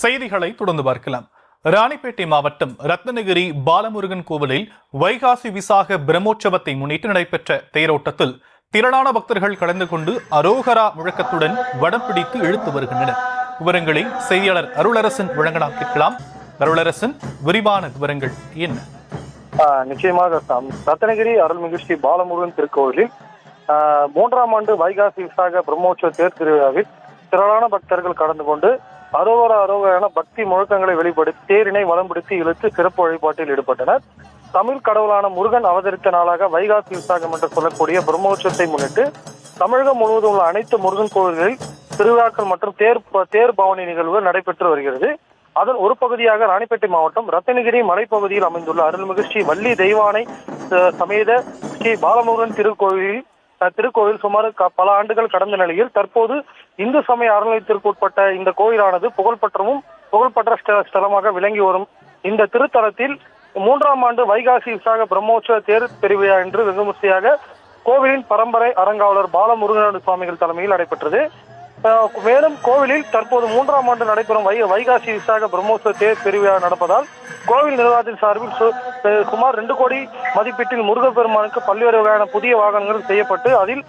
செய்திகளை தொடர்ந்து பார்க்கலாம். ராணிப்பேட்டை மாவட்டம் ரத்னகிரி பாலமுருகன் கோவிலில் வைகாசி விசாக பிரம்மோற்சவத்தை முன்னிட்டு நடைபெற்ற தேரோட்டத்தில் திரளான பக்தர்கள் கலந்து கொண்டு அரோகரா முழக்கத்துடன் வடம் பிடித்து இழுத்து வருகின்றனர். விவரங்களை செய்தியாளர் அருளரசன் வழங்கலாம். கேட்கலாம். அருளரசன், விரிவான விவரங்கள் என்ன? நிச்சயமாக ரத்னகிரி அருள்மிகு ஸ்ரீ பாலமுருகன் திருக்கோவிலில் 3ஆம் ஆண்டு வைகாசி விசாக பிரம்மோற்சவ தேர் திருவிழாவில் திரளான பக்தர்கள் கலந்து கொண்டு அரோகரான பக்தி முழக்கங்களை வெளிப்படுத்தி தேரினை வலம் பிடித்து இழுத்து சிறப்பு வழிபாட்டில் ஈடுபட்டனர். தமிழ் கடவுளான முருகன் அவதரித்த நாளாக வைகாசி விசாகம் என்று சொல்லக்கூடிய பிரம்மோற்சவத்தை முன்னிட்டு தமிழகம் முழுவதும் உள்ள அனைத்து முருகன் கோவில்களில் திருவிழாக்கள் மற்றும் தேர் பவனி நிகழ்வுகள் நடைபெற்று வருகிறது. அதன் ஒரு பகுதியாக ராணிப்பேட்டை மாவட்டம் ரத்னகிரி மலைப்பகுதியில் அமைந்துள்ள அருள்மிகு ஸ்ரீ வள்ளி தெய்வானை சமேத ஸ்ரீ பாலமுருகன் திருக்கோவில் சுமார் பல ஆண்டுகள் கடந்த நிலையில் தற்போது இந்து சமய அறநிலையத்திற்கு உட்பட்ட இந்த கோயிலானது புகழ்பெற்ற ஸ்தலமாக விளங்கி வரும் இந்த திருத்தலத்தில் 3ஆம் ஆண்டு வைகாசி விசாக பிரம்மோற்சவ தேர் திருவிழா என்று வெகுமரியாக கோவிலின் பரம்பரை அறங்காவலர் பாலமுருகன் சுவாமிகள் தலைமையில் நடைபெற்றது. மேலும் கோவிலில் தற்போது 3ஆம் ஆண்டு நடைபெறும் வைகாசி விசாக பிரம்மோற்சவ தேர் திருவிழா நடப்பதால் கோவில் நிர்வாகத்தின் சார்பில் சுமார் 2 கோடி மதிப்பீட்டில் முருகப்பெருமானுக்கு பல்வேறு வகையான புதிய வாகனங்கள் செய்யப்பட்டு அதில்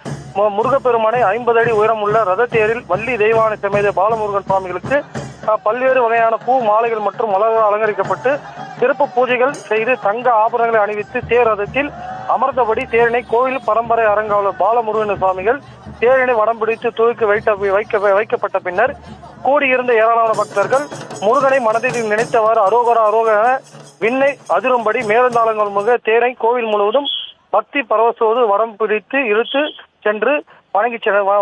முருகப்பெருமானை 50 அடி உயரம் உள்ள ரத தேரில் வள்ளி தெய்வானை சமேத பாலமுருகன் சுவாமிகளுக்கு பல்வேறு வகையான பூ மாலைகள் மற்றும் மலர்கள் அலங்கரிக்கப்பட்டு சிறப்பு பூஜைகள் செய்து தங்க ஆபரணங்களை அணிவித்து தேர் ரதத்தில் அமர்ந்தபடி தேரினை கோவில் பரம்பரை அறங்காவலர் பாலமுருகன் சுவாமிகள் தேரினை வடம் பிடித்து தூக்கி வைக்கப்பட்ட பின்னர் கூடியிருந்த ஏராளமான பக்தர்கள் முருகனை மனதில் நினைத்தவாறு அரோகர விண்ணை அதிரும்படி மேலந்தாளங்கள் முக தேரை கோவில் முழுவதும் பக்தி பரவசோடு வடம் பிடித்து இழுத்து சென்று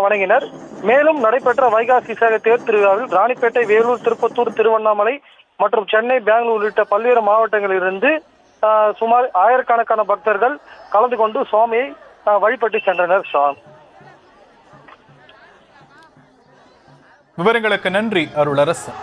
வணங்கினர். மேலும் நடைபெற்ற வைகாசி விசாக தேர் திருவிழாவில் ராணிப்பேட்டை, வேலூர், திருப்பத்தூர், திருவண்ணாமலை மற்றும் சென்னை, பெங்களூர் உள்ளிட்ட பல்வேறு மாவட்டங்களில் இருந்து சுமார் ஆயிரக்கணக்கான பக்தர்கள் கலந்து கொண்டு சுவாமியை வழிபட்டு சென்றனர். விவரங்களுக்கு நன்றி அருளரசன்.